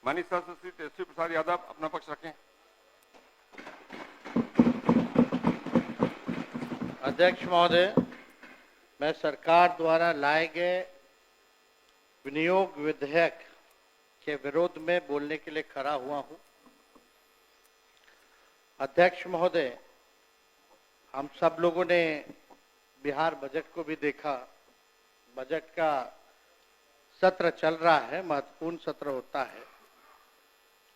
माननीय सांसद श्री तेजस्वी प्रसाद यादव अपना पक्ष रखें। अध्यक्ष महोदय, मैं सरकार द्वारा लाए गए विनियोग विधेयक के विरोध में बोलने के लिए खड़ा हुआ हूं। अध्यक्ष महोदय, हम सब लोगों ने बिहार बजट को भी देखा। बजट का सत्र चल रहा है, महत्वपूर्ण सत्र होता है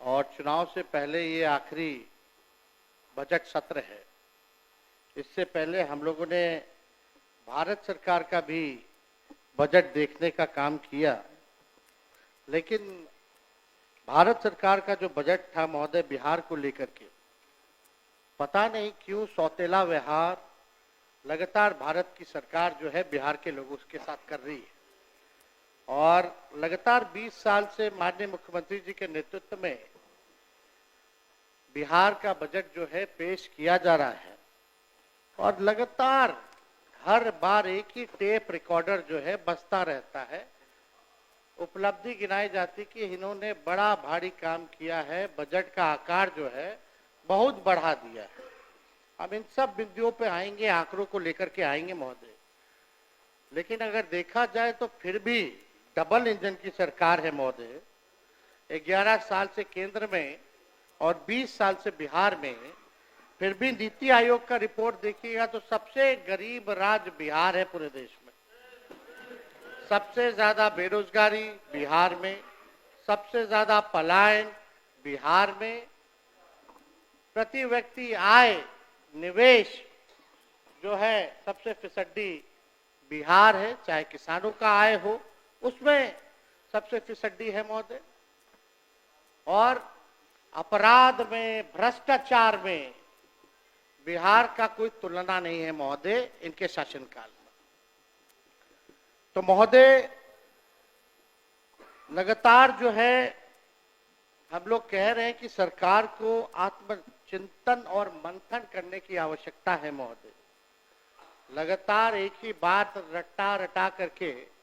और चुनाव से पहले ये आखिरी बजट सत्र है। इससे पहले हम लोगों ने भारत सरकार का भी बजट देखने का काम किया, लेकिन भारत सरकार का जो बजट था महोदय बिहार को लेकर के, पता नहीं क्यों सौतेला व्यवहार लगातार भारत की सरकार जो है बिहार के लोगों के साथ कर रही है। और लगातार 20 साल से माननीय मुख्यमंत्री जी के नेतृत्व में बिहार का बजट जो है पेश किया जा रहा है और लगातार हर बार एक ही टेप रिकॉर्डर जो है बजता रहता है। उपलब्धि गिनाई जाती कि इन्होंने बड़ा भारी काम किया है, बजट का आकार जो है बहुत बढ़ा दिया है। अब इन सब बिंदुओं पे आएंगे, आंकड़ों को लेकर के आएंगे महोदय, लेकिन अगर देखा जाए तो फिर भी डबल इंजन की सरकार है महोदय। 11 साल से केंद्र में और 20 साल से बिहार में, फिर भी नीति आयोग का रिपोर्ट देखिएगा तो सबसे गरीब राज्य बिहार है पूरे देश में। सबसे ज्यादा बेरोजगारी बिहार में, सबसे ज्यादा पलायन बिहार में, प्रति व्यक्ति आय निवेश जो है सबसे फिसड्डी बिहार है। चाहे किसानों का आय हो उसमें सबसे फिसड्डी है महोदय। और अपराध में, भ्रष्टाचार में बिहार का कोई तुलना नहीं है महोदय इनके शासनकाल में। तो महोदय लगातार जो है हम लोग कह रहे हैं कि सरकार को आत्मचिंतन और मंथन करने की आवश्यकता है महोदय। लगातार एक ही बात रटा रटा करके,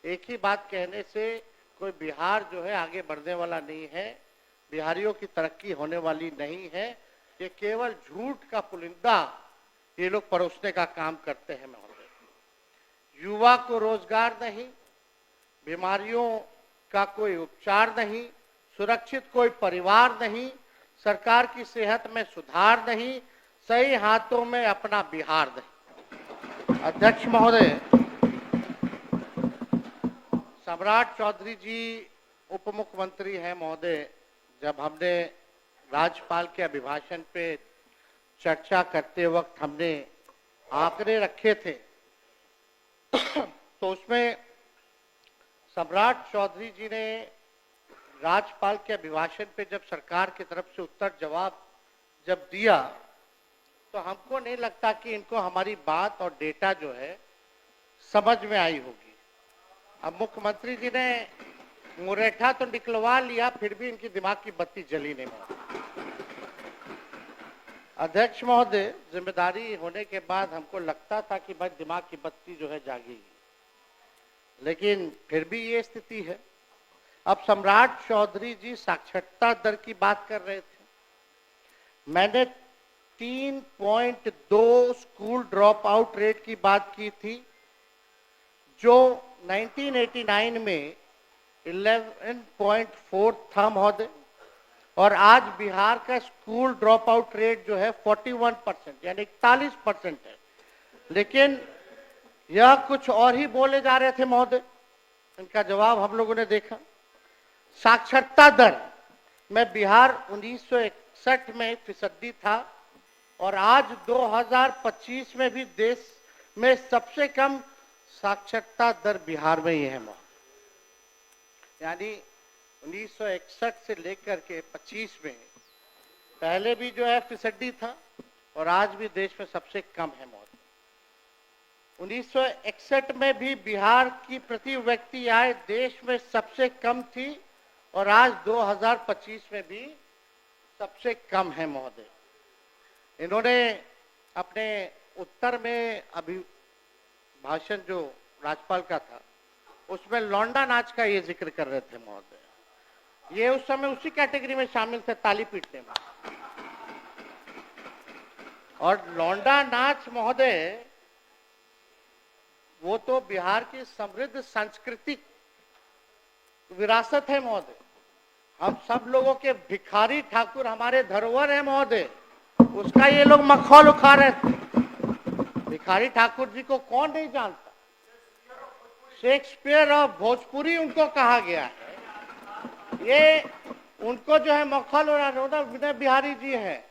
एक ही बात कहने से कोई बिहार जो है आगे बढ़ने वाला नहीं है, बिहारियों की तरक्की होने वाली नहीं है। ये केवल झूठ का पुलिंदा ये लोग परोसने का काम करते हैं महोदय। युवा को रोजगार नहीं, बीमारियों का कोई उपचार नहीं, सुरक्षित कोई परिवार नहीं, सरकार की सेहत में सुधार नहीं, सही हाथों में अपना बिहार नहीं। अध्यक्ष महोदय, सम्राट चौधरी जी उप मुख्यमंत्री हैं महोदय। जब हमने राज्यपाल के अभिभाषण पे चर्चा करते वक्त हमने आंकड़े रखे थे तो उसमें सम्राट चौधरी जी ने राज्यपाल के अभिभाषण पे जब सरकार की तरफ से उत्तर जवाब जब दिया तो हमको नहीं लगता कि इनको हमारी बात और डेटा जो है समझ में आई होगी। अब मुख्यमंत्री जी ने मुरेठा तो निकलवा लिया, फिर भी इनकी दिमाग की बत्ती जली नहीं। अध्यक्ष महोदय, जिम्मेदारी होने के बाद हमको लगता था कि भाई दिमाग की बत्ती जो है जागेगी, लेकिन फिर भी ये स्थिति है। अब सम्राट चौधरी जी साक्षरता दर की बात कर रहे थे। मैंने 3.2 स्कूल ड्रॉप आउट रेट की बात की थी, जो 1989 में 11.4 था महोदय, और आज बिहार का स्कूल ड्रॉप आउट रेट जो है 41% यानी 41% है। लेकिन यह कुछ और ही बोले जा रहे थे महोदय। इनका जवाब हम लोगों ने देखा। साक्षरता दर में बिहार 1961 में फीसदी था और आज 2025 में भी देश में सबसे कम साक्षरता दर बिहार में ही है महोदय। यानी 1961 से लेकर के 25 में पहले भी जो है फीसदी था और आज भी देश में सबसे कम है महोदय। 1961 में भी बिहार की प्रति व्यक्ति आय देश में सबसे कम थी और आज 2025 में भी सबसे कम है महोदय। इन्होंने अपने उत्तर में अभी भाषण जो राज्यपाल का था उसमें लौंडा नाच का ये जिक्र कर रहे थे महोदय। ये उस समय उसी कैटेगरी में शामिल थे, ताली पीटने में। और लौंडा नाच महोदय, वो तो बिहार की समृद्ध सांस्कृतिक विरासत है महोदय। हम सब लोगों के भिखारी ठाकुर हमारे धरोहर है महोदय, उसका ये लोग मखौल उठा रहे थे। भिखारी ठाकुर जी को कौन नहीं जानता? शेक्सपियर ऑफ भोजपुरी उनको कहा गया है। ये उनको जो है मखौल उड़ा रहे, विनय बिहारी जी है।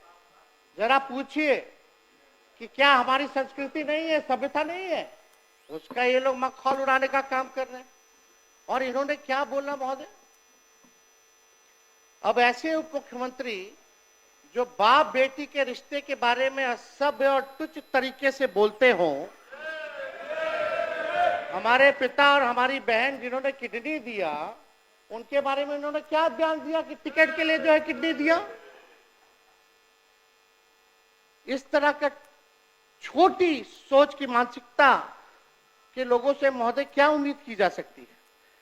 जरा पूछिए कि क्या हमारी संस्कृति नहीं है, सभ्यता नहीं है? उसका ये लोग मखौल उड़ाने का काम कर रहे हैं। और इन्होंने क्या बोला महोदय? अब ऐसे उप मुख्यमंत्री जो बाप बेटी के रिश्ते के बारे में असभ्य और तुच्छ तरीके से बोलते हो, हमारे पिता और हमारी बहन जिन्होंने किडनी दिया, उनके बारे में उन्होंने क्या बयान दिया कि टिकट के लिए जो है किडनी दिया। इस तरह का छोटी सोच की मानसिकता के लोगों से महोदय क्या उम्मीद की जा सकती है?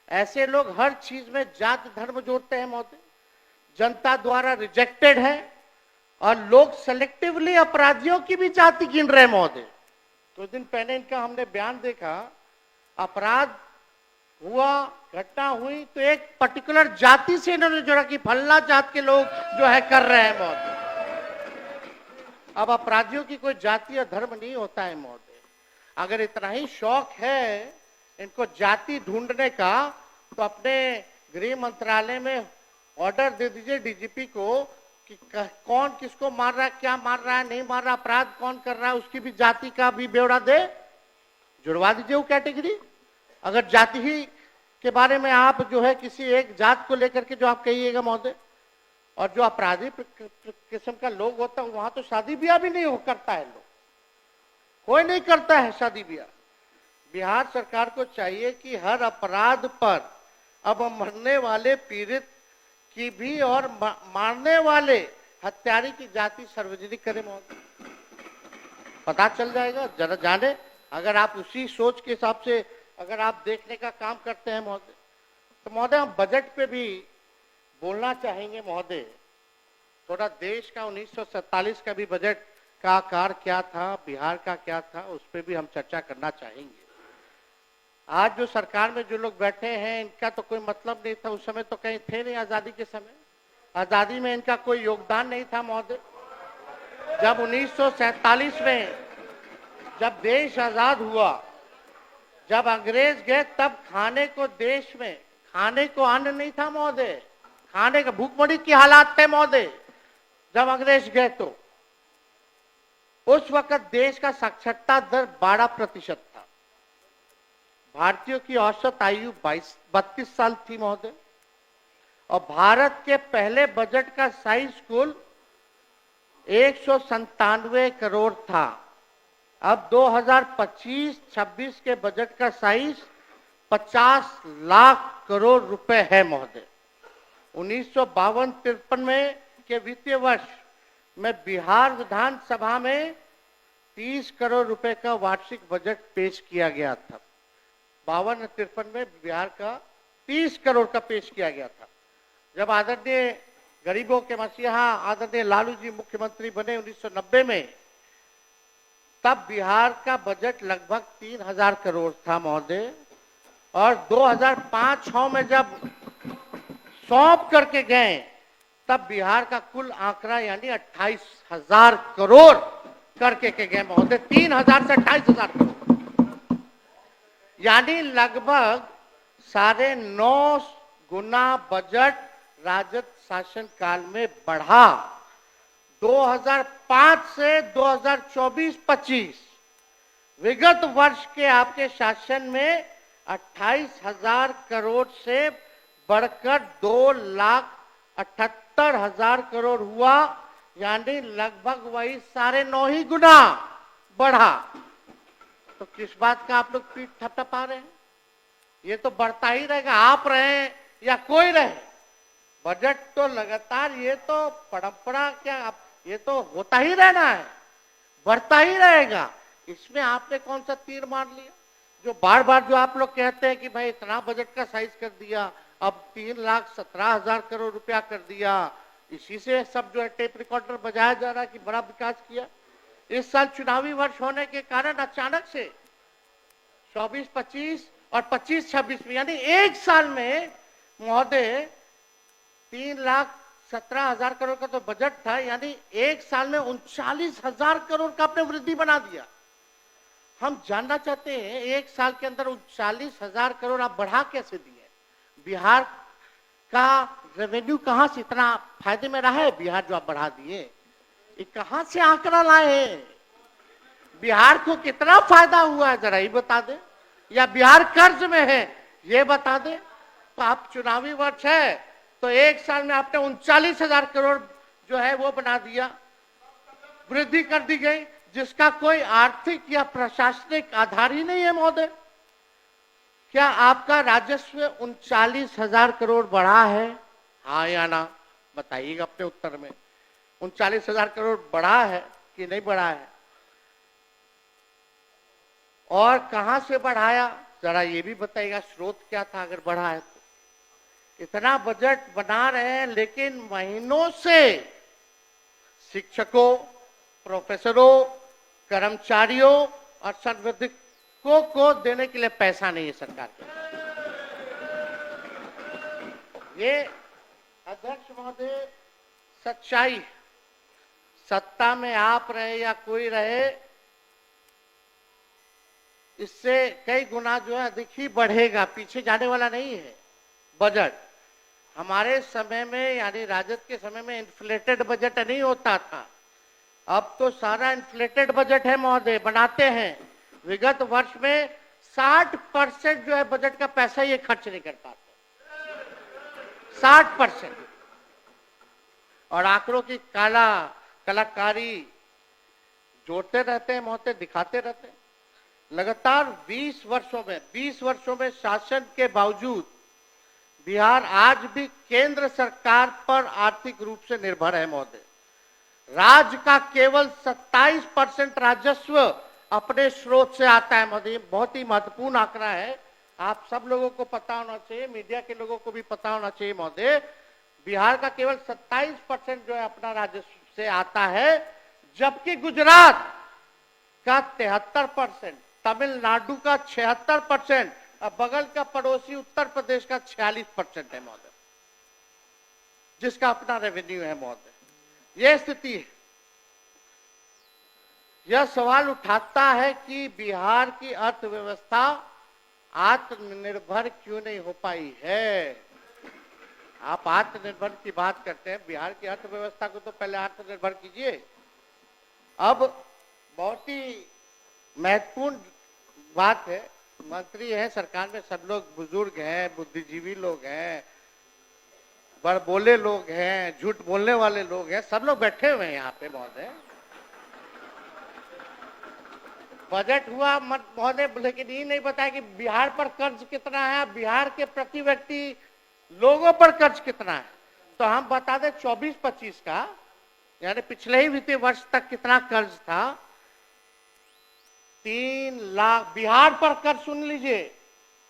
ऐसे लोग हर चीज में जात धर्म जोड़ते हैं महोदय, जनता द्वारा रिजेक्टेड है, और लोग सेलेक्टिवली अपराधियों की भी जाति गिन रहे हैं महोदय। कुछ दिन पहले इनका हमने बयान देखा, अपराध हुआ, घटना हुई तो एक पर्टिकुलर जाति से इन्होंने जोड़ा कि फल्ला जात के लोग जो है कर रहे हैं महोदय। अब अपराधियों की कोई जाति या धर्म नहीं होता है महोदय। अगर इतना ही शौक है इनको जाति ढूंढने का, तो अपने गृह मंत्रालय में ऑर्डर दे दीजिए डीजीपी को कि कौन किसको मार रहा है, क्या मार रहा है, नहीं मार रहा, अपराध कौन कर रहा है, उसकी भी जाति का भी ब्यौरा दे, जुड़वा दीजिए वो कैटेगरी। अगर जाति ही के बारे में आप जो है किसी एक जात को लेकर के जो आप कहिएगा महोदय, और जो अपराधी किस्म का लोग होता है वहां तो शादी ब्याह भी नहीं हो करता है, लोग कोई नहीं करता है शादी ब्याह। बिहार सरकार को चाहिए कि हर अपराध पर अब मरने वाले पीड़ित की भी और मारने वाले हत्यारे की जाति सार्वजनिक करे महोदय, पता चल जाएगा। जरा जाने, अगर आप उसी सोच के हिसाब से अगर आप देखने का काम करते हैं महोदय, तो महोदय हम बजट पे भी बोलना चाहेंगे महोदय। थोड़ा देश का 1947 का भी बजट का आकार क्या था, बिहार का क्या था, उस पर भी हम चर्चा करना चाहेंगे। आज जो सरकार में जो लोग बैठे हैं इनका तो कोई मतलब नहीं था, उस समय तो कहीं थे नहीं। आजादी के समय, आजादी में इनका कोई योगदान नहीं था महोदय। जब 1947 में जब देश आजाद हुआ, जब अंग्रेज गए, तब खाने को देश में खाने को अन्न नहीं था महोदय, खाने का भूखमरी की हालात थे महोदय। जब अंग्रेज गए तो उस वक्त देश का साक्षरता दर 12% था। भारतीयों की औसत आयु 32 साल थी महोदय, और भारत के पहले बजट का साइज कुल 197 करोड़ था। अब 2025-26 के बजट का साइज 50 लाख करोड़ रुपए है महोदय। 1952-53 में के वित्तीय वर्ष में बिहार विधानसभा में 30 करोड़ रुपए का वार्षिक बजट पेश किया गया था। 52-53 में बिहार का 30 करोड़ का पेश किया गया था। जब आदरणीय गरीबों के मसीहा आदरणीय लालू जी मुख्यमंत्री बने 1990 में, तब बिहार का बजट लगभग 3000 करोड़ था महोदय। और 2005-06 में जब सौंप करके गए, तब बिहार का कुल आंकड़ा यानी 28,000 करोड़ करके के गए महोदय। 3000 से 28,000 करोड़, यानी लगभग 9.5 गुना बजट राजद शासन काल में बढ़ा। 2005 से 2024-25 विगत वर्ष के आपके शासन में 28,000 करोड़ से बढ़कर 2,78,000 करोड़ हुआ, यानी लगभग वही 9.5 गुना बढ़ा। तो किस बात का आप लोग पीठ थपथपा रहे हैं? ये तो बढ़ता ही रहेगा, आप रहे या कोई रहे। बजट तो लगातार, ये तो परंपरा क्या, ये तो होता ही रहना है, बढ़ता ही रहेगा। इसमें आपने कौन सा तीर मार लिया? जो बार बार जो आप लोग कहते हैं कि भाई इतना बजट का साइज कर दिया, अब 3,17,000 करोड़ रुपया कर दिया। इसी से सब जो है टेप रिकॉर्डर बजाया जा रहा है कि बड़ा विकास किया। इस साल चुनावी वर्ष होने के कारण अचानक से 24-25 और 25-26 में, यानी एक साल में महोदय 3,17,000 करोड़ का तो बजट था, यानी एक साल में 39,000 करोड़ का आपने वृद्धि बना दिया। हम जानना चाहते हैं एक साल के अंदर 39,000 करोड़ आप बढ़ा कैसे दिए? बिहार का रेवेन्यू कहां से इतना फायदे में रहा है? बिहार जो आप बढ़ा दिए, ये कहां से आंकड़ा लाए हैं? बिहार को कितना फायदा हुआ है जरा ये बता दें, या बिहार कर्ज में है ये बता दें। तो आप चुनावी वर्ष है तो एक साल में आपने 39,000 करोड़ जो है वो बना दिया, वृद्धि कर दी गई, जिसका कोई आर्थिक या प्रशासनिक आधार ही नहीं है महोदय। क्या आपका राजस्व 39,000 करोड़ बढ़ा है? हाँ या ना बताइएगा अपने उत्तर में। 39,000 करोड़ बढ़ा है कि नहीं बढ़ा है? और कहां से बढ़ाया जरा ये भी बताइएगा, स्रोत क्या था अगर बढ़ा है तो? इतना बजट बना रहे हैं लेकिन महीनों से शिक्षकों, प्रोफेसरों, कर्मचारियों और संविधिकों को देने के लिए पैसा नहीं है सरकार के। ये अध्यक्ष महोदय सच्चाई, सत्ता में आप रहे या कोई रहे, इससे कई गुना जो है अधिक ही बढ़ेगा, पीछे जाने वाला नहीं है बजट। हमारे समय में यानी राजद के समय में इन्फ्लेटेड बजट नहीं होता था, अब तो सारा इन्फ्लेटेड बजट है महोदय, बनाते हैं। विगत वर्ष में 60% जो है बजट का पैसा ये खर्च नहीं कर पाते, 60%। और आंकड़ों की कलाकारी जोड़ते रहते हैं महोदय, दिखाते रहते हैं। लगातार 20 वर्षों में शासन के बावजूद बिहार आज भी केंद्र सरकार पर आर्थिक रूप से निर्भर है महोदय। राज्य का केवल 27% राजस्व अपने स्रोत से आता है महोदय। बहुत ही महत्वपूर्ण आंकड़ा है, आप सब लोगों को पता होना चाहिए, मीडिया के लोगों को भी पता होना चाहिए महोदय। बिहार का केवल 27% जो है अपना राजस्व से आता है, जबकि गुजरात का 73%, तमिलनाडु का 76% और बगल का पड़ोसी उत्तर प्रदेश का 46% है महोदय, जिसका अपना रेवेन्यू है महोदय। यह स्थिति है। यह सवाल उठाता है कि बिहार की अर्थव्यवस्था आत्मनिर्भर क्यों नहीं हो पाई है? आप आत्मनिर्भर की बात करते हैं, बिहार की अर्थव्यवस्था को तो पहले आत्मनिर्भर कीजिए। अब बहुत ही महत्वपूर्ण बात है, मंत्री हैं सरकार में, सब लोग बुजुर्ग हैं, बुद्धिजीवी लोग हैं, बड़बोले लोग हैं, झूठ बोलने वाले लोग हैं, सब लोग बैठे हुए हैं यहाँ पे महोदय। बजट हुआ महोदय, लेकिन ये नहीं बताया कि बिहार पर कर्ज कितना है, बिहार के प्रति व्यक्ति लोगों पर कर्ज कितना है। तो हम बता दें 24-25 का, यानी पिछले ही वित्तीय वर्ष तक कितना कर्ज था। 3 लाख बिहार पर कर्ज, सुन लीजिए,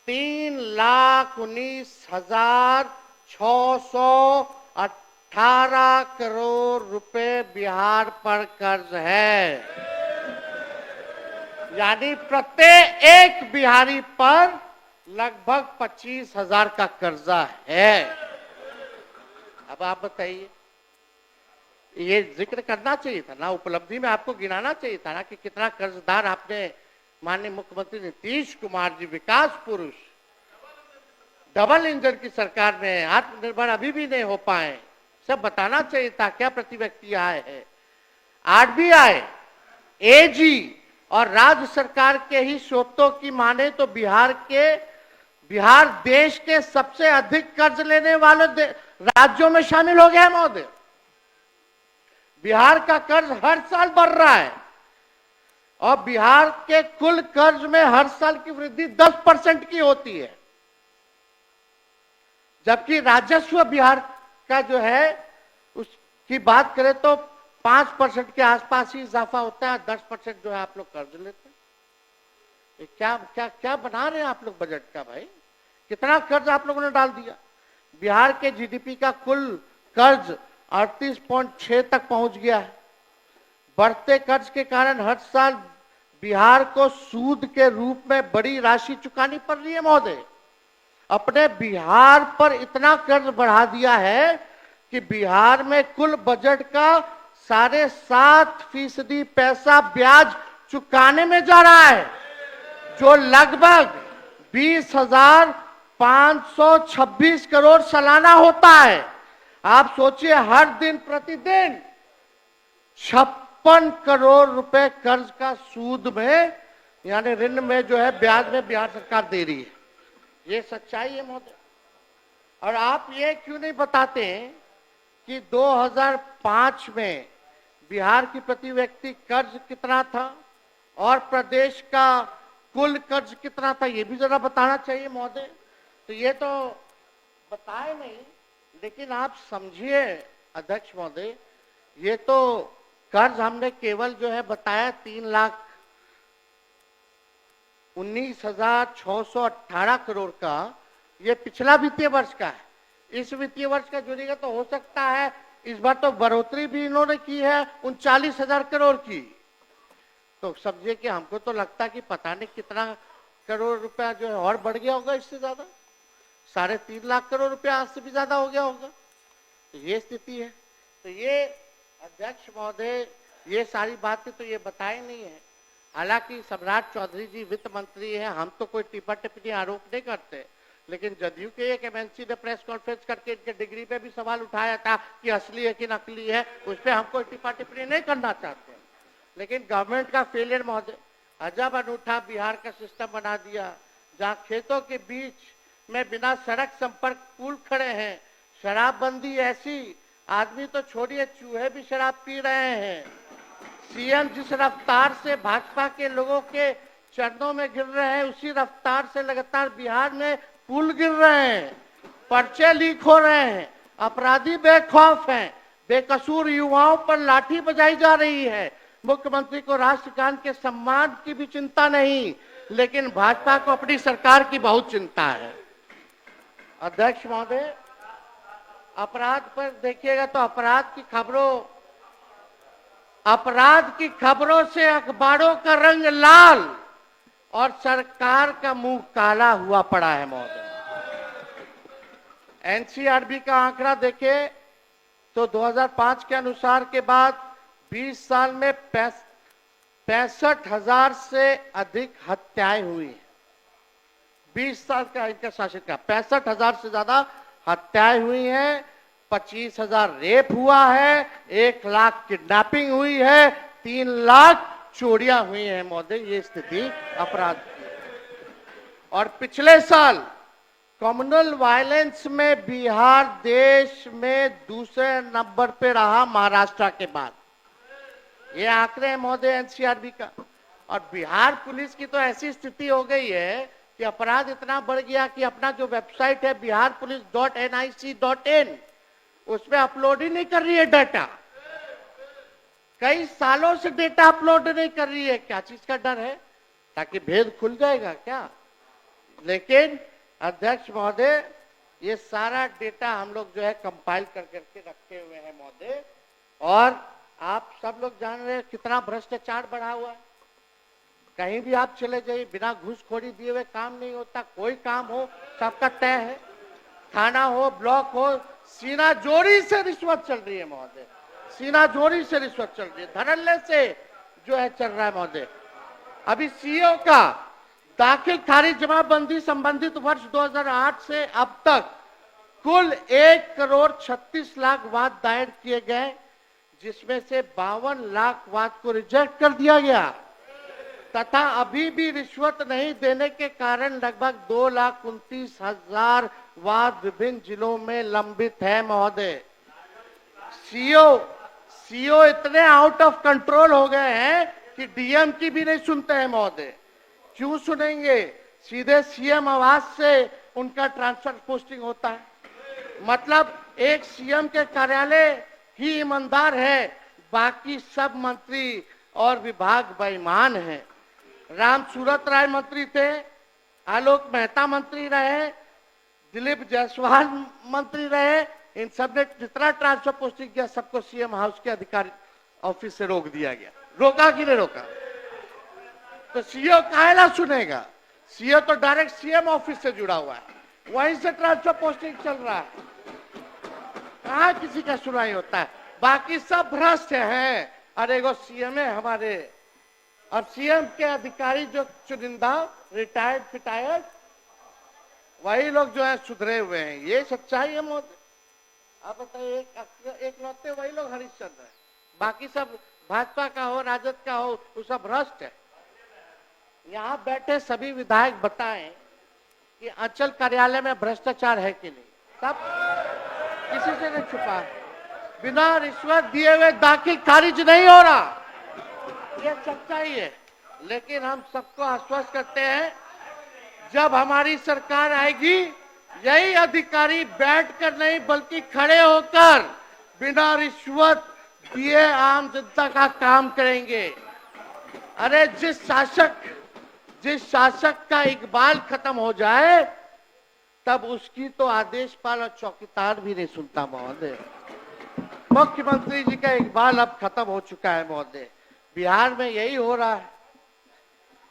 3,19,618 करोड़ रुपए बिहार पर कर्ज है। यानी प्रत्येक एक बिहारी पर लगभग 25,000 का कर्जा है। अब आप बताइए, ये जिक्र करना चाहिए था ना, उपलब्धि में आपको गिनाना चाहिए था ना कि कितना कर्जदार आपने, माननीय मुख्यमंत्री नीतीश कुमार जी, विकास पुरुष, डबल इंजन की सरकार में आत्मनिर्भर अभी भी नहीं हो पाए, सब बताना चाहिए था। क्या प्रति व्यक्ति आय है? आरबीआई, एजी और राज्य सरकार के ही स्रोतों की माने तो बिहार देश के सबसे अधिक कर्ज लेने वाले राज्यों में शामिल हो गया महोदय। बिहार का कर्ज हर साल बढ़ रहा है और बिहार के कुल कर्ज में हर साल की वृद्धि 10% की होती है, जबकि राजस्व बिहार का जो है उसकी बात करें तो 5% के आसपास ही इजाफा होता है, 10% जो है आप लोग कर्ज लेते हैं। क्या क्या क्या बना रहे हैं आप लोग बजट का भाई? कितना कर्ज आप लोगों ने डाल दिया? बिहार के जीडीपी का कुल कर्ज 38.6 तक पहुंच गया है। बढ़ते कर्ज के कारण हर साल बिहार को सूद के रूप में बड़ी राशि चुकानी पड़ रही है महोदय। अपने बिहार पर इतना कर्ज बढ़ा दिया है कि बिहार में कुल बजट का 7.5% पैसा ब्याज चुकाने में जा रहा है, जो लगभग 20,526 करोड़ सालाना होता है। आप सोचिए, हर दिन प्रतिदिन 56 करोड़ रुपए कर्ज का सूद में यानी ऋण में जो है ब्याज में बिहार सरकार दे रही है। ये सच्चाई है महोदय। और आप ये क्यों नहीं बताते कि 2005 में बिहार की प्रति व्यक्ति कर्ज कितना था और प्रदेश का कुल कर्ज कितना था, ये भी जरा बताना चाहिए महोदय। तो ये तो बताए नहीं, लेकिन आप समझिए अध्यक्ष महोदय, ये तो कर्ज हमने केवल जो है बताया 3,19,618 करोड़ का, ये पिछला वित्तीय वर्ष का है। इस वित्तीय वर्ष का जुड़ेगा तो हो सकता है इस बार तो बढ़ोतरी भी इन्होंने की है 39,000 करोड़ की। तो समझिए कि हमको तो लगता है कि पता नहीं कितना करोड़ रुपया जो है और बढ़ गया होगा, इससे ज्यादा 3.5 लाख करोड़ रुपया आज से भी ज्यादा हो गया होगा। तो ये स्थिति है। तो ये अध्यक्ष महोदय, ये सारी बातें तो ये बताई नहीं है। हालांकि सम्राट चौधरी जी वित्त मंत्री हैं, हम तो कोई टिप्पणी टिप्पणी आरोप नहीं करते, लेकिन जदयू के एक एमएनसी ने प्रेस कॉन्फ्रेंस करके इनके डिग्री पे भी सवाल उठाया था कि असली है कि नकली है, उस पर हम कोई टिप्पणी टिप्पणी नहीं करना चाहते। लेकिन गवर्नमेंट का फेलियर महोदय, अजब अनूठा बिहार का सिस्टम बना दिया, जहाँ खेतों के बीच में बिना सड़क संपर्क पुल खड़े हैं। शराबबंदी ऐसी, आदमी तो छोड़िए, चूहे भी शराब पी रहे हैं। सीएम जिस रफ्तार से भाजपा के लोगों के चरणों में गिर रहे हैं, उसी रफ्तार से लगातार बिहार में पुल गिर रहे हैं, पर्चे लीक हो रहे हैं, अपराधी बेखौफ हैं, बेकसूर युवाओं पर लाठी बजाई जा रही है। मुख्यमंत्री को राष्ट्रगान के सम्मान की भी चिंता नहीं, लेकिन भाजपा को अपनी सरकार की बहुत चिंता है। अध्यक्ष महोदय, अपराध पर देखिएगा तो अपराध की खबरों से अखबारों का रंग लाल और सरकार का मुंह काला हुआ पड़ा है महोदय। एनसीआरबी का आंकड़ा देखें तो 2005 के अनुसार के बाद 20 साल में 65,000 से अधिक हत्याएं हुई हैं। 20 साल का इनका शासन का 65,000 से ज्यादा हत्याएं हुई हैं, 25,000 रेप हुआ है, 1 लाख किडनैपिंग हुई है, 3 लाख चोरियां हुई हैं महोदय। ये स्थिति अपराध की। और पिछले साल कम्युनल वायलेंस में बिहार देश में दूसरे नंबर पे रहा महाराष्ट्र के बाद। ये आंकड़े हैं महोदय एनसीआरबी का। और बिहार पुलिस की तो ऐसी स्थिति हो गई है कि अपराध इतना बढ़ गया कि अपना जो वेबसाइट है biharpolice.nic.in, उसमें अपलोड ही नहीं कर रही है डाटा। कई सालों से डेटा अपलोड नहीं कर रही है। क्या चीज का डर है? ताकि भेद खुल जाएगा क्या? लेकिन अध्यक्ष महोदय, ये सारा डेटा हम लोग जो है कंपाइल कर करके रखे हुए हैं महोदय। और आप सब लोग जान रहे हैं कितना भ्रष्टाचार बढ़ा हुआ है। कहीं भी आप चले जाइए, बिना घूसखोरी दिए हुए काम नहीं होता। कोई काम हो सबका तय है, थाना हो, ब्लॉक हो, सीना जोरी से रिश्वत चल रही है महोदय। सीना जोरी से रिश्वत चल रही है, धड़ल्ले से जो है चल रहा है महोदय। अभी सीओ का दाखिल खारिज जमाबंदी संबंधित वर्ष 2008 से अब तक कुल 1,36,00,000 वाद दायर किए गए, जिसमें से 52 लाख वाद को रिजेक्ट कर दिया गया तथा अभी भी रिश्वत नहीं देने के कारण लगभग 2,29,000 वाद विभिन्न जिलों में लंबित है महोदय। सीओ इतने आउट ऑफ कंट्रोल हो गए हैं कि डीएम की भी नहीं सुनते हैं महोदय। क्यों सुनेंगे? सीधे सीएम आवास से उनका ट्रांसफर पोस्टिंग होता है। मतलब एक सीएम के कार्यालय ही ईमानदार है, बाकी सब मंत्री और विभाग बेईमान हैं। राम सूरत राय मंत्री थे, आलोक मेहता मंत्री रहे, दिलीप जायसवाल मंत्री रहे, इन सब ने जितना ट्रांसफर पोस्टिंग किया सबको सीएम हाउस के अधिकारी ऑफिस से रोक दिया गया। रोका कि नहीं रोका? तो सीओ काहेला सुनेगा? सीओ तो डायरेक्ट सीएम ऑफिस से जुड़ा हुआ है, वहीं से ट्रांसफर पोस्टिंग चल रहा है, कहाँ किसी का सुनाई होता है? बाकी सब भ्रष्ट हैं। अरे वो सीएम है हमारे, और सीएम के अधिकारी जो चुनिंदा रिटायर्ड फिटायर्ड, वही लोग जो है सुधरे हुए हैं। ये सच्चाई है मोदी। आप बताइए, एक लौते वही लोग हरिश्चंद्र है, बाकी सब भाजपा का हो राजद का हो वो सब भ्रष्ट है। यहाँ बैठे सभी विधायक बताएं कि अंचल कार्यालय में भ्रष्टाचार है कि नहीं। सब किसी से नहीं छुपा, बिना रिश्वत दिए हुए दाखिल खारिज नहीं हो रहा, ये सच्चाई है। लेकिन हम सबको आश्वस्त करते हैं, जब हमारी सरकार आएगी यही अधिकारी बैठकर नहीं बल्कि खड़े होकर बिना रिश्वत दिए आम जनता का काम करेंगे। अरे जिस शासक का इकबाल खत्म हो जाए तब उसकी तो आदेशपाल और चौकीदार भी नहीं सुनता महोदय। मुख्यमंत्री जी का इकबाल अब खत्म हो चुका है महोदय। बिहार में यही हो रहा है।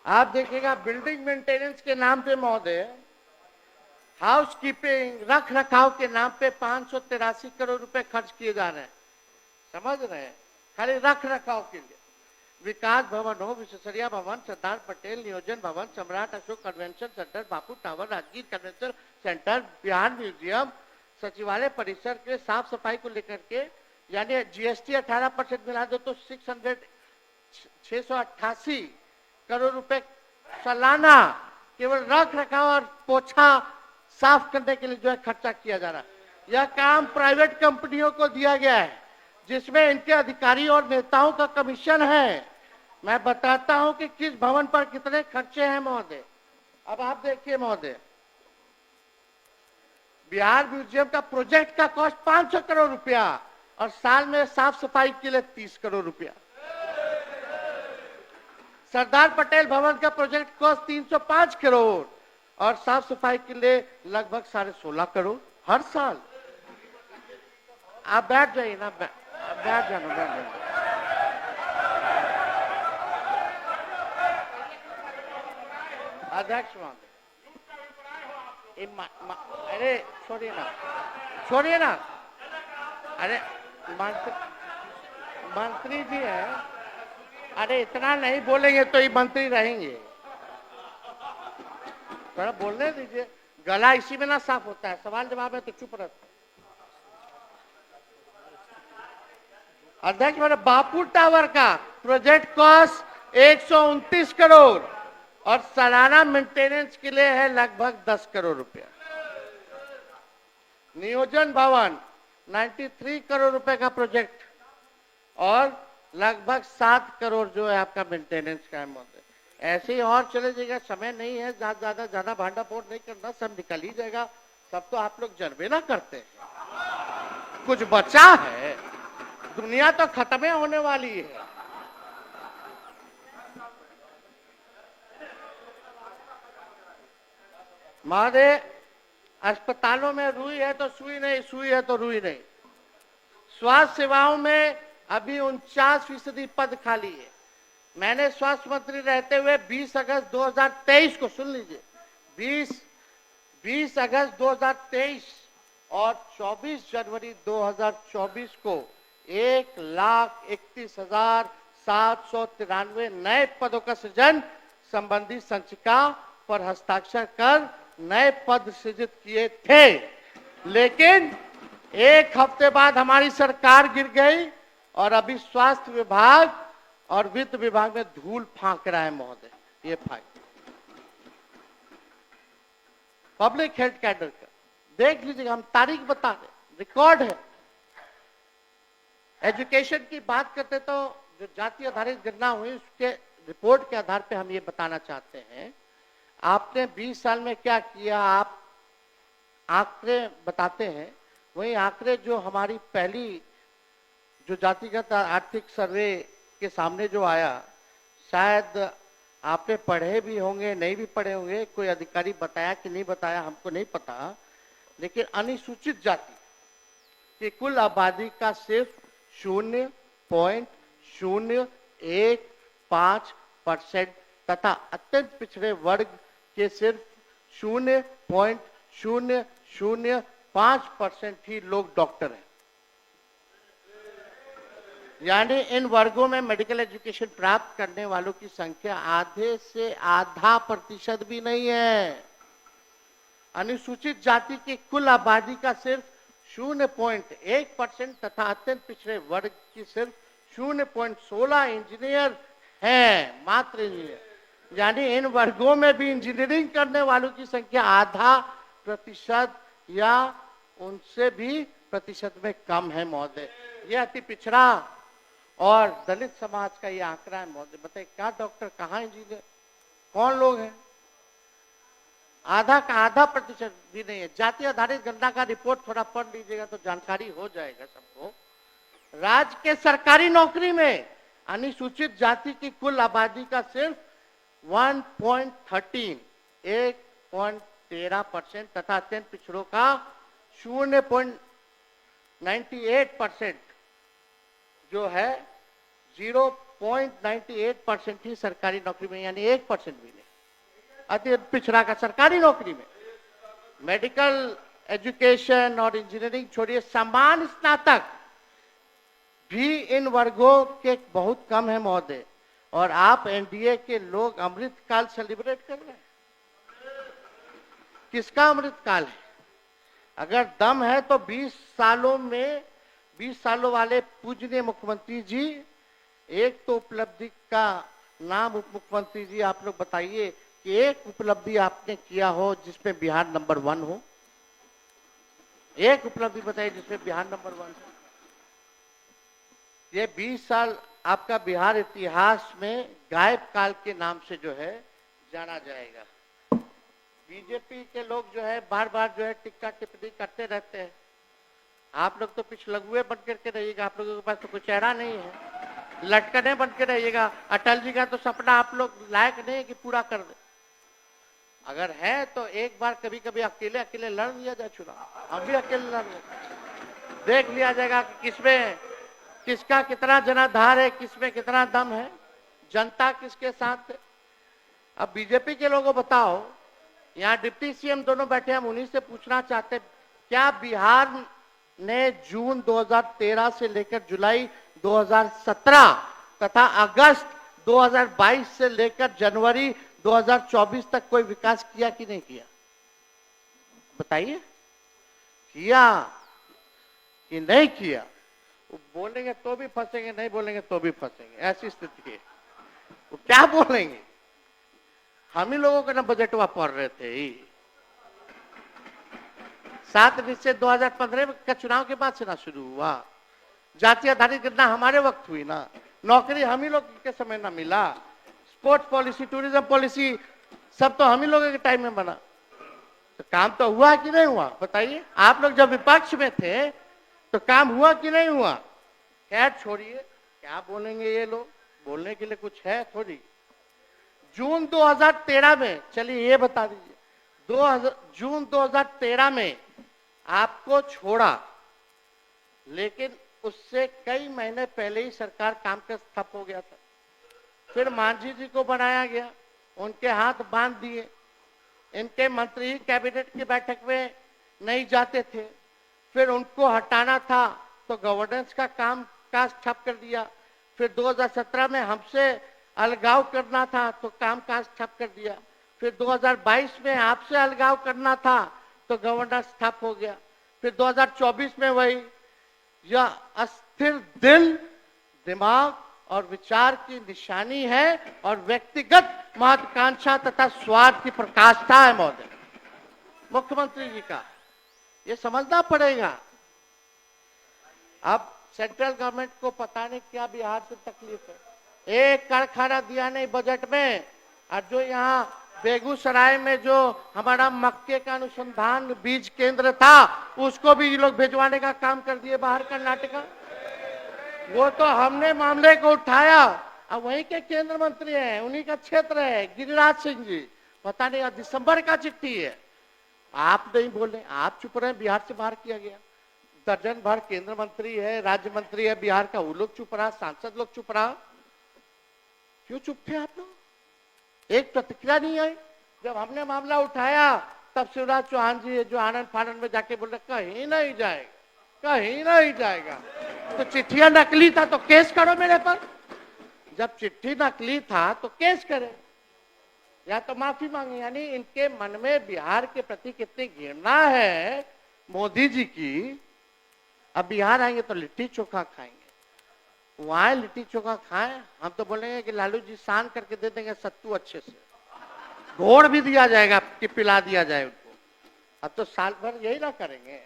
आप देखिएगा बिल्डिंग मेंटेनेंस के नाम पे महोदय, हाउस कीपिंग रख रखाव के नाम पे 583 करोड़ रुपए खर्च किए जा रहे हैं। समझ रहे हैं? खाली रख रखाव के लिए। विकास भवन हो, विश्वेश्वरैया भवन, Sardar Patel Niyojan Bhawan, Samrat Ashok convention centre, Bapu tower, Rajgir convention centre, Bihar museum, सचिवालय परिसर के साफ सफाई को लेकर के, यानी जीएसटी 18% मिला दो तो 688 करोड़ रुपए सालाना केवल रख रखाव और पोछा साफ करने के लिए जो है खर्चा किया जा रहा है। यह काम प्राइवेट कंपनियों को दिया गया है, जिसमें इनके अधिकारी और नेताओं का कमीशन है। मैं बताता हूं कि किस भवन पर कितने खर्चे हैं महोदय। अब आप देखिए महोदय, बिहार म्यूजियम का प्रोजेक्ट का कॉस्ट 500 करोड़ रुपया और साल में साफ सफाई के लिए 30 करोड़ रुपया। सरदार पटेल भवन का प्रोजेक्ट कॉस्ट 305 करोड़ और साफ सफाई के लिए लगभग 16.5 करोड़ हर साल। आप बैठ जाइए ना, बैठ जाना। अध्यक्ष महोदय, अरे छोड़िए ना। अरे मंत्री जी है, अरे इतना नहीं बोलेंगे तो ये मंत्री रहेंगे। थोड़ा बोलने दीजिए, गला इसी में ना साफ होता है। सवाल जवाब है तो चुप रहता। अध्यक्ष मेरे, बापू टावर का प्रोजेक्ट कॉस्ट 129 करोड़ और सालाना मेंटेनेंस के लिए है लगभग 10 करोड़ रुपया। नियोजन भवन 93 करोड़ रुपए का प्रोजेक्ट और लगभग 7 करोड़ जो है आपका मेंटेनेंस का है। ऐसे ही और चले जाएगा, समय नहीं है, ज्यादा भांडा फोड़ नहीं करना, सब निकल ही जाएगा। सब तो आप लोग जनबे ना करते हैं। कुछ बचा है? दुनिया तो खत्म होने वाली है। महोदय, अस्पतालों में रुई है तो सुई नहीं, सुई है तो रुई नहीं। स्वास्थ्य सेवाओं में अभी 49% पद खाली है। मैंने स्वास्थ्य मंत्री रहते हुए 20 अगस्त 2023 को, सुन लीजिए, 20 अगस्त 2023 और 24 जनवरी 2024 को 1,31,793 नए पदों का सृजन संबंधी संचिका पर हस्ताक्षर कर नए पद सृजित किए थे। लेकिन एक हफ्ते बाद हमारी सरकार गिर गई और अभी स्वास्थ्य विभाग और वित्त विभाग में धूल फांक रहा है महोदय। ये फाइल पब्लिक हेल्थ कैडर का देख लीजिएगा, हम तारीख बता दें, रिकॉर्ड है। एजुकेशन की बात करते तो जो जाति आधारित गणना हुई उसके रिपोर्ट के आधार पे हम ये बताना चाहते हैं, आपने 20 साल में क्या किया, आप आंकड़े बताते हैं। वही आंकड़े जो हमारी पहली जो जातिगत आर्थिक सर्वे के सामने जो आया, शायद आपने पढ़े भी होंगे, नहीं भी पढ़े होंगे, कोई अधिकारी बताया कि नहीं बताया हमको नहीं पता। लेकिन अनुसूचित जाति की कुल आबादी का सिर्फ 0.015% तथा अत्यंत पिछड़े वर्ग के सिर्फ 0.005% ही लोग डॉक्टर हैं। यानी इन वर्गों में मेडिकल एजुकेशन प्राप्त करने वालों की संख्या आधे से आधा प्रतिशत भी नहीं है। अनुसूचित जाति की कुल आबादी का सिर्फ 0.1% तथा अत्यंत पिछड़े वर्ग की सिर्फ 0.16 इंजीनियर है, मात्र इंजीनियर। यानी इन वर्गों में भी इंजीनियरिंग करने वालों की संख्या आधा प्रतिशत या उनसे भी प्रतिशत में कम है महोदय। यह अति पिछड़ा और दलित समाज का ये आंकड़ा है महोदय। बताइए क्या डॉक्टर, कहाँ इंजीनियर, कौन लोग हैं? आधा का आधा प्रतिशत भी नहीं है। जाति आधारित गणना का रिपोर्ट थोड़ा पढ़ लीजिएगा तो जानकारी हो जाएगा सबको। राज्य के सरकारी नौकरी में अनुसूचित जाति की कुल आबादी का सिर्फ 1.13% तथा अत्यंत पिछड़ों का 0.98% जो है 0.98% ही सरकारी नौकरी में, यानी 1% भी नहीं। अति पिछड़ा का सरकारी नौकरी में। मेडिकल एजुकेशन और इंजीनियरिंग छोड़िए, समान स्नातक भी इन वर्गों के बहुत कम है महोदय। और आप एनडीए के लोग अमृत काल सेलिब्रेट कर रहे हैं। किसका अमृत काल है? अगर दम है तो 20 सालों वाले पूजनीय मुख्यमंत्री जी, एक तो उपलब्धि का नाम उप मुख्यमंत्री जी आप लोग बताइए कि एक उपलब्धि आपने किया हो जिसमें बिहार नंबर 1 हो। एक उपलब्धि बताइए जिसमें बिहार नंबर 1 हो। ये 20 साल आपका बिहार इतिहास में गायब काल के नाम से जो है जाना जाएगा। बीजेपी के लोग जो है बार बार जो है टिक्का टिप्पणी करते रहते हैं। आप लोग तो पिछलगुए बन करके रहिएगा, आप लोगों के पास तो कोई चेहरा नहीं है, लटकने बन के रहिएगा। अटल जी का तो सपना आप लोग लायक नहीं है कि पूरा कर दे। अगर है तो एक बार कभी कभी अकेले अकेले लड़ लिया जाए चुनाव, हम भी अकेले लड़ लें, देख लिया जाएगा कि किसमें किसका कितना जनाधार है, किसमें कितना दम है, जनता किसके साथ है। अब बीजेपी के लोगों बताओ, यहाँ डिप्टी सीएम दोनों बैठे, हम उन्हीं से पूछना चाहते क्या बिहार ने जून 2013 से लेकर जुलाई 2017 तथा अगस्त 2022 से लेकर जनवरी 2024 तक कोई विकास किया कि नहीं किया? बताइए, किया कि नहीं किया? वो बोलेंगे तो भी फंसेंगे, नहीं बोलेंगे तो भी फंसेंगे, ऐसी स्थिति है। वो क्या बोलेंगे? हम ही लोगों का ना बजटवा पढ़ रहे थे। 7 निश्चय 2015 का चुनाव के बाद से ना शुरू हुआ। जाति आधारित गणना हमारे वक्त हुई ना, नौकरी हम ही लोग के समय ना मिला, स्पोर्ट्स पॉलिसी, टूरिज्म पॉलिसी सब तो हम ही लोगों के टाइम में बना। तो काम तो हुआ कि नहीं हुआ? बताइए। आप लोग जब विपक्ष में थे तो काम हुआ कि नहीं हुआ? खैर छोड़िए, क्या बोलेंगे ये लोग, बोलने के लिए कुछ है थोड़ी। जून 2013 में, चलिए ये बता दीजिए, जून 2013 में आपको छोड़ा, लेकिन उससे कई महीने पहले ही सरकार काम का ठप हो गया था। फिर मांझी जी को बनाया गया, उनके हाथ बांध दिए। इनके मंत्री ही कैबिनेट की बैठक में नहीं जाते थे। फिर उनको हटाना था तो गवर्नेंस का काम काज ठप कर दिया। फिर 2017 में हमसे अलगाव करना था तो काम काज ठप कर दिया। फिर 2022 में आपसे अलगाव करना था तो गवर्नेंस ठप हो गया। फिर 2024 में वही, यह अस्थिर दिल, दिमाग और विचार की निशानी है और व्यक्तिगत महत्वाकांक्षा तथा स्वार्थ की प्रकाष्ठा है महोदय मुख्यमंत्री जी का। ये समझना पड़ेगा। अब सेंट्रल गवर्नमेंट को पता नहीं क्या बिहार से तकलीफ है। एक कारखाना दिया नहीं बजट में, और जो यहाँ बेगूसराय में जो हमारा मक्के का अनुसंधान बीज केंद्र था उसको भी ये लोग भिजवाने का काम कर दिए बाहर कर्नाटका। वो तो हमने मामले को उठाया, अब वहीं के केंद्र मंत्री हैं, उन्हीं का क्षेत्र है गिरिराज सिंह जी। पता नहीं दिसंबर का चिट्ठी है, आप नहीं बोले, आप चुप रहे, बिहार से बाहर किया गया। दर्जन भर केंद्र मंत्री है, राज्य मंत्री है बिहार का, वो लोग चुप रहा, सांसद लोग चुप रहा। क्यों चुप थे आप लोग? एक प्रतिक्रिया नहीं आई। जब हमने मामला उठाया तब शिवराज चौहान जी जो आनंद फानंद में जाके बोल रहे कहीं नहीं जाएगा, कहीं नहीं जाएगा। तो चिट्ठियां नकली था तो केस करो मेरे पर। जब चिट्ठी नकली था तो केस करे या तो माफी मांगे। यानी इनके मन में बिहार के प्रति कितनी घृणा है मोदी जी की। अब बिहार आएंगे तो लिट्टी चोखा खाएंगे, वहां लिट्टी चोखा खाएं, हम तो बोलेंगे कि लालू जी सान करके दे देंगे सत्तू अच्छे से, घोड़ भी दिया जाएगा कि पिला दिया जाए उनको। अब तो साल भर यही ना करेंगे,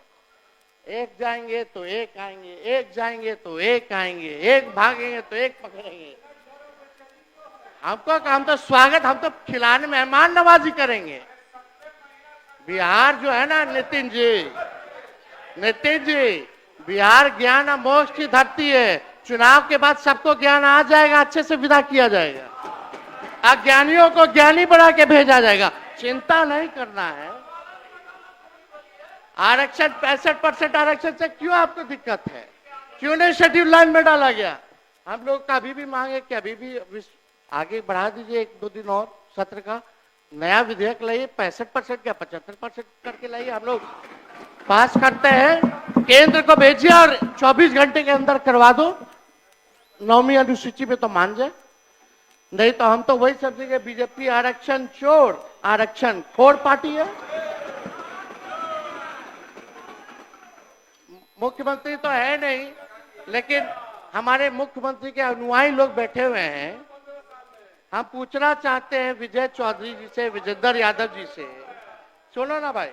एक जाएंगे तो एक आएंगे, एक जाएंगे तो एक आएंगे, एक भागेंगे तो एक पकड़ेंगे। हम तो स्वागत, हम तो खिलाने मेहमान नवाजी करेंगे। बिहार जो है ना नितिन जी, बिहार ज्ञान और मोक्ष की धरती है। चुनाव के बाद सबको ज्ञान आ जाएगा, अच्छे से विदा किया जाएगा, अज्ञानियों को ज्ञानी बना के भेजा जाएगा। चिंता नहीं करना है। आरक्षण 65% आरक्षण से क्यों आपको दिक्कत है? क्यों नहीं शेड्यूल लाइन में डाला गया? हम लोग का अभी भी मांगे कि अभी भी आगे बढ़ा दीजिए 1-2 दिन और सत्र का, नया विधेयक लाइए, 65% या 75% करके लाइए, हम लोग पास करते हैं। केंद्र को भेजिए और 24 घंटे के अंदर करवा दो। 9वीं अनुसूची में तो मान जाए, नहीं तो हम तो वही समझेंगे बीजेपी आरक्षण चोर, आरक्षण खोर पार्टी है। मुख्यमंत्री तो है नहीं, लेकिन हमारे मुख्यमंत्री के अनुयायी लोग बैठे हुए हैं। हम पूछना चाहते हैं विजय चौधरी जी से, विजेंद्र यादव जी से। सुनो ना भाई,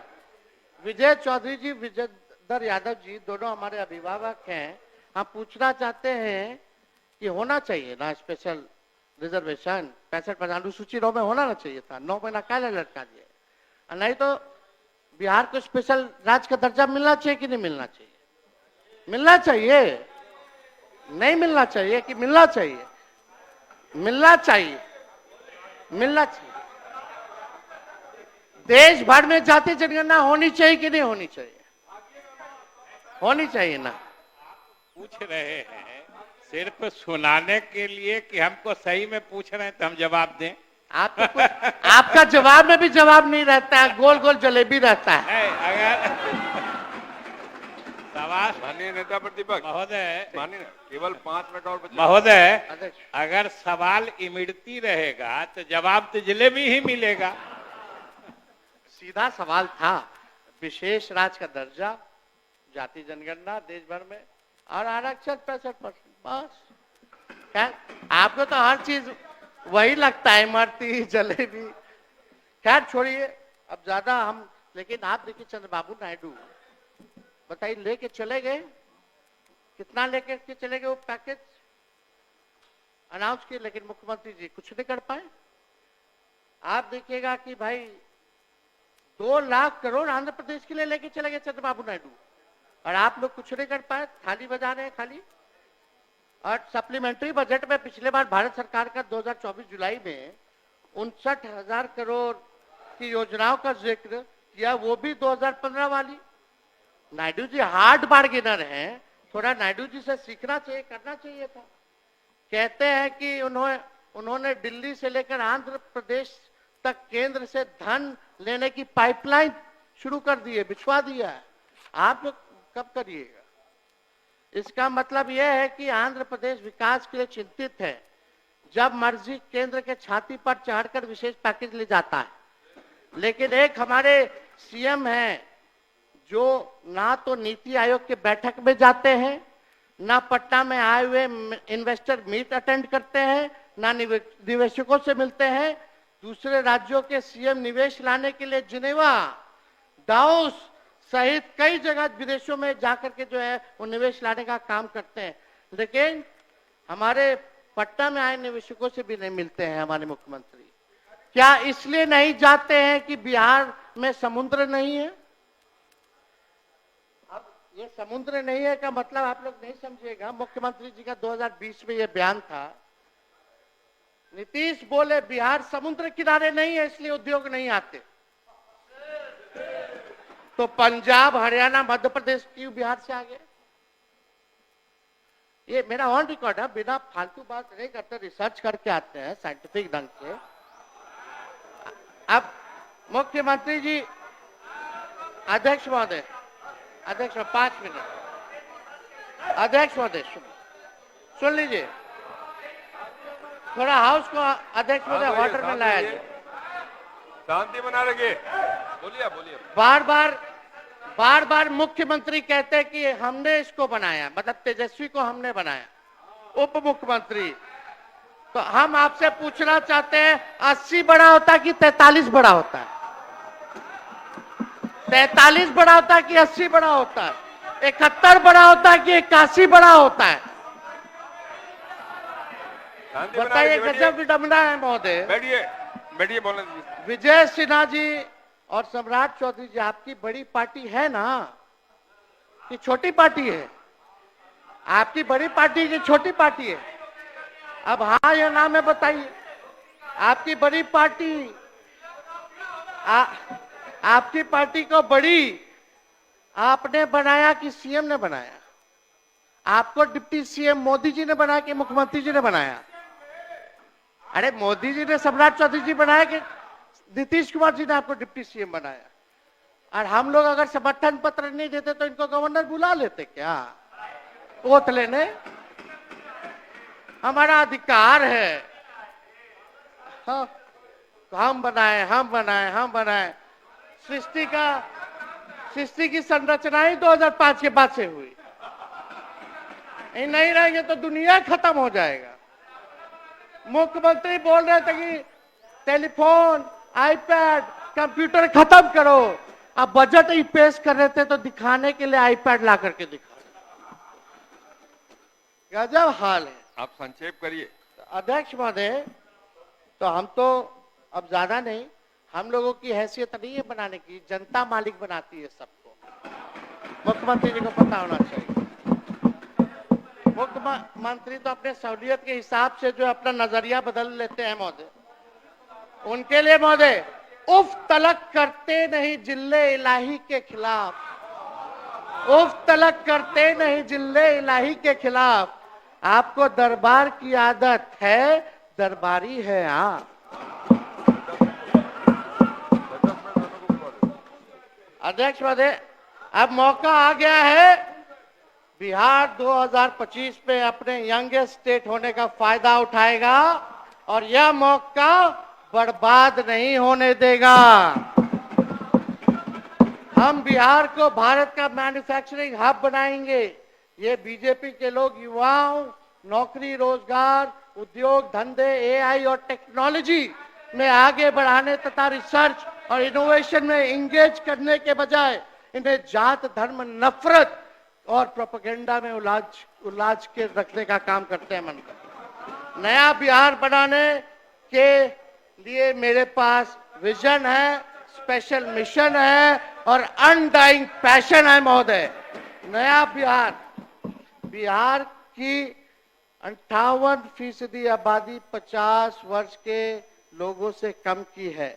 विजय चौधरी जी, विजेंद्र यादव जी दोनों हमारे अभिभावक हैं। हम पूछना चाहते हैं कि होना चाहिए ना स्पेशल रिजर्वेशन, 65% अनुसूची 9 में होना ना चाहिए था, 9 महीना क्या लटका दिया? नहीं तो बिहार को स्पेशल राज्य का दर्जा मिलना चाहिए कि नहीं मिलना चाहिए? मिलना चाहिए, नहीं मिलना चाहिए कि मिलना चाहिए? मिलना चाहिए, मिलना चाहिए। देश भर में जाति जनगणना होनी चाहिए कि नहीं होनी चाहिए? होनी चाहिए ना। पूछ रहे हैं सिर्फ सुनाने के लिए कि हमको सही में पूछ रहे हैं तो हम जवाब दें? आप तो आपका जवाब में भी जवाब नहीं रहता है, गोल गोल जलेबी रहता है। अगर सवाल माननीय नेता प्रतिपक्ष महोदय, माननीय, केवल 5 मिनट और बचे। महोदय, अगर सवाल इमड़ती रहेगा तो जवाब तो जलेबी ही मिलेगा। सीधा सवाल था, विशेष राज्य का दर्जा, जाति जनगणना देश भर में और आरक्षण 65%, बस। क्या आपको तो हर चीज वही लगता है, इमरती जलेबी। खैर छोड़िए अब ज्यादा हम, लेकिन आप देखिए चंद्रबाबू नायडू बताइए लेके चले गए, कितना लेके के चले गए वो पैकेज अनाउंस किए, लेकिन मुख्यमंत्री जी कुछ नहीं कर पाए। आप देखिएगा कि भाई 2 लाख करोड़ आंध्र प्रदेश के लिए लेके चले गए चंद्रबाबू नायडू, और आप लोग कुछ नहीं कर पाए, थाली बजा रहे हैं खाली। और सप्लीमेंट्री बजट में पिछले बार भारत सरकार का 2024 जुलाई में 59,000 करोड़ की योजनाओं का जिक्र किया, वो भी 2015 वाली। नायडू जी हार्ड बार्गेनर हैं, थोड़ा नायडू जी से सीखना चाहिए, करना चाहिए था। कहते हैं कि उन्होंने दिल्ली से लेकर आंध्र प्रदेश तक केंद्र से धन लेने की पाइपलाइन शुरू कर दी है, बिछवा दिया है। आप लोग कब करिएगा? इसका मतलब यह है कि आंध्र प्रदेश विकास के लिए चिंतित है, जब मर्जी केंद्र के छाती पर चढ़कर विशेष पैकेज ले जाता है। लेकिन एक हमारे सीएम हैं जो ना तो नीति आयोग के बैठक में जाते हैं, ना पटना में आए हुए इन्वेस्टर मीट अटेंड करते हैं, ना निवेशकों से मिलते हैं। दूसरे राज्यों के सीएम निवेश लाने के लिए जिनेवा, दाओस सहित कई जगह विदेशों में जाकर के जो है वो निवेश लाने का काम करते हैं, लेकिन हमारे पटना में आए निवेशकों से भी नहीं मिलते हैं हमारे मुख्यमंत्री। क्या इसलिए नहीं जाते हैं कि बिहार में समुद्र नहीं है? अब ये समुद्र नहीं है का मतलब आप लोग नहीं समझिएगा। मुख्यमंत्री जी का 2020 में ये बयान था, नीतीश बोले बिहार समुद्र किनारे नहीं है इसलिए उद्योग नहीं आते। तो पंजाब, हरियाणा, मध्य प्रदेश क्यों बिहार से आगे? ये मेरा ऑन रिकॉर्ड है, बिना फालतू बात नहीं करते, रिसर्च करके आते हैं साइंटिफिक ढंग से। अब मुख्यमंत्री जी, अध्यक्ष महोदय, 5 मिनट। अध्यक्ष महोदय सुन लीजिए, थोड़ा हाउस को अध्यक्ष महोदय ऑर्डर में लाया जाए। शांति बना रखिए। बोलिए बोलिए। बार बार मुख्यमंत्री कहते हैं कि हमने इसको बनाया, मतलब तेजस्वी को हमने बनाया, उप मुख्यमंत्री। तो हम आपसे पूछना चाहते हैं, 80 बड़ा होता है कि 43 बड़ा होता है? 43 बड़ा होता है कि 80 बड़ा होता है? 71 बड़ा होता है कि 81 बड़ा होता है? बताइए, गजब विडंबना है महोदय। बैठिए बैठिए, बोलने दीजिए। विजय सिन्हा जी और सम्राट चौधरी जी, आपकी बड़ी पार्टी है ना कि छोटी पार्टी है? आपकी बड़ी पार्टी की छोटी पार्टी है? अब हाँ या ना में बताइए। आपकी बड़ी पार्टी, आपकी पार्टी को बड़ी आपने बनाया कि सीएम ने बनाया? आपको डिप्टी सीएम मोदी जी ने बनाया कि मुख्यमंत्री जी ने बनाया? अरे मोदी जी ने सम्राट चौधरी जी बनाया कि नीतीश कुमार जी ने आपको डिप्टी सीएम बनाया? और हम लोग अगर समर्थन पत्र नहीं देते तो इनको गवर्नर बुला लेते क्या वोट लेने? हमारा अधिकार है। हाँ, हम बनाए। सृष्टि की संरचना ही 2005 के बाद से हुई। नहीं रहेंगे तो दुनिया खत्म हो जाएगा। मुख्यमंत्री बोल रहे थे कि टेलीफोन, आईपैड, कंप्यूटर खत्म करो। अब बजट ही पेश कर रहे थे तो दिखाने के लिए आईपैड ला करके दिखा। गजब हाल है। आप संक्षेप करिए। अध्यक्ष महोदय, तो हम तो अब ज्यादा नहीं, हम लोगों की हैसियत नहीं है बनाने की, जनता मालिक बनाती है सबको। मुख्यमंत्री जी को पता होना चाहिए। मुख्यमंत्री तो अपने सहूलियत के हिसाब से जो अपना नजरिया बदल लेते हैं महोदय, उनके लिए महोदय उफ तलक करते नहीं जिल्ले इलाही के खिलाफ, उफ तलक करते नहीं जिल्ले इलाही के खिलाफ। आपको दरबार की आदत है, दरबारी है आप। अध्यक्ष महोदय, अब मौका आ गया है बिहार 2025 में अपने यंगेस्ट स्टेट होने का फायदा उठाएगा और यह मौका बर्बाद नहीं होने देगा। हम बिहार को भारत का मैन्युफैक्चरिंग हब बनाएंगे। ये बीजेपी के लोग युवाओं, नौकरी, रोजगार, उद्योग धंधे, एआई और टेक्नोलॉजी में आगे बढ़ाने तथा रिसर्च और इनोवेशन में इंगेज करने के बजाय इन्हें जात, धर्म, नफरत और प्रोपेगेंडा में उलाझ के रखने का काम करते हैं। मन का नया बिहार बनाने के लिए मेरे पास विजन है, स्पेशल मिशन है और अनडाइंग पैशन है महोदय। नया बिहार की 58% आबादी 50 वर्ष के लोगों से कम की है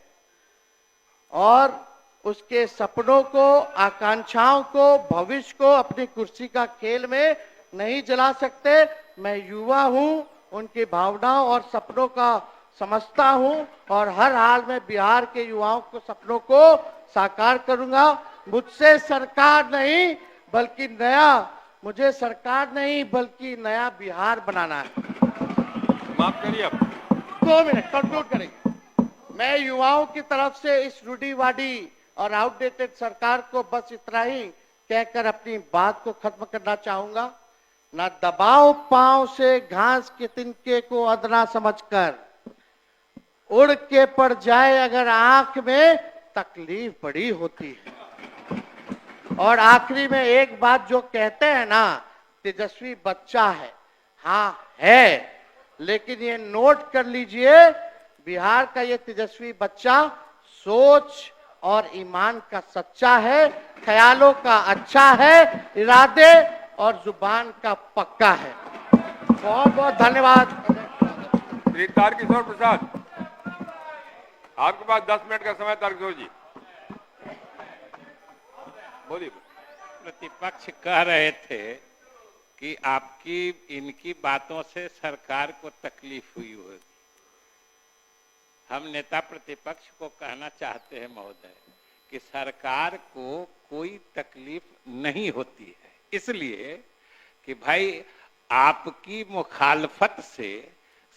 और उसके सपनों को, आकांक्षाओं को, भविष्य को अपनी कुर्सी का खेल में नहीं जला सकते। मैं युवा हूं, उनकी भावनाओं और सपनों का समझता हूं और हर हाल में बिहार के युवाओं को सपनों को साकार करूंगा। मुझे सरकार नहीं बल्कि नया बिहार बनाना है। माफ करिए अब 2 मिनट कंक्लूड करेंगे। मैं युवाओं की तरफ से इस रूढ़िवादी और आउटडेटेड सरकार को बस इतना ही कहकर अपनी बात को खत्म करना चाहूंगा। ना दबाओ पांव से घास के तिनके को अदना समझकर, उड़ के पड़ जाए अगर आंख में तकलीफ बड़ी होती है। और आखिरी में एक बात जो कहते हैं ना, तेजस्वी बच्चा है, हाँ है, लेकिन ये नोट कर लीजिए, बिहार का ये तेजस्वी बच्चा सोच और ईमान का सच्चा है, ख्यालों का अच्छा है, इरादे और जुबान का पक्का है। बहुत बहुत धन्यवाद। श्री तारकिशोर प्रसाद, आपके पास 10 मिनट का समय। तारकिशोर जी, बोलिए। प्रतिपक्ष कह रहे थे कि आपकी इनकी बातों से सरकार को तकलीफ हुई होगी। हम नेता प्रतिपक्ष को कहना चाहते हैं महोदय कि सरकार को कोई तकलीफ नहीं होती है, इसलिए कि भाई आपकी मुखालफत से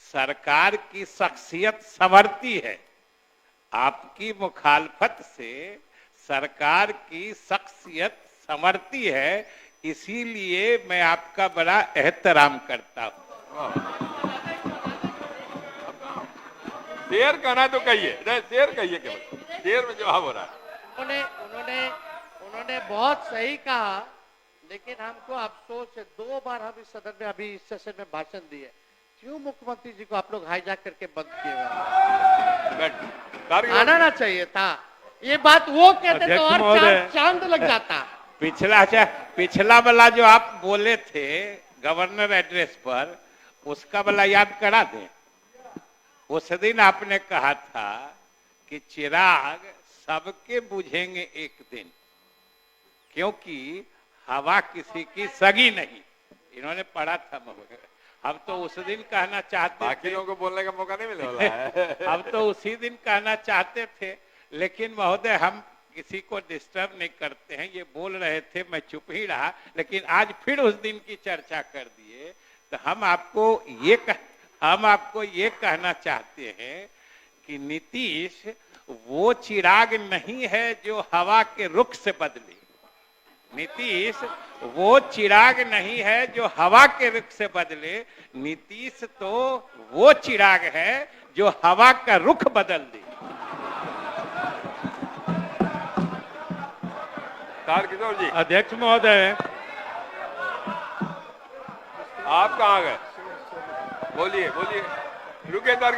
सरकार की शख्सियत संवरती है। आपकी मुखालफत से सरकार की शख्सियत संवरती है, इसीलिए मैं आपका बड़ा एहतराम करता हूं। शेर कहना तो कहिए, शेर कहिए, केवल शेर में जवाब हो रहा है। उन्होंने बहुत सही कहा, लेकिन हमको अफसोस है 2 बार हम इस सदन में अभी इस सेशन में भाषण दिए, क्यों मुख्यमंत्री जी को आप लोग हाईजैक करके बंद किए हुए? आना ना चाहिए था। ये बात वो कहते तो और चांद लग जाता। पिछला वाला जो आप बोले थे गवर्नर एड्रेस पर, उसका वाला याद करा दें। उस दिन आपने कहा था कि चिराग सबके बुझेंगे एक दिन, क्योंकि हवा किसी की सगी नहीं। इन्होंने पढ़ा था महोदय। हम तो उस दिन कहना चाहते बाकी लोगों को बोलने का मौका नहीं मिलने वाला है। हम तो उसी दिन कहना चाहते थे, लेकिन महोदय हम किसी को डिस्टर्ब नहीं करते हैं। ये बोल रहे थे, मैं चुप ही रहा, लेकिन आज फिर उस दिन की चर्चा कर दिए। तो हम आपको ये कहना चाहते हैं कि नीतीश वो चिराग नहीं है जो हवा के रुख से बदले। नीतीश वो चिराग नहीं है जो हवा के रुख से बदले। नीतीश तो वो चिराग है जो हवा का रुख बदल दे। तारकिशोर जी, अध्यक्ष महोदय, आप कहाँ गए? बोलिए, रुकिए तारकिशोर।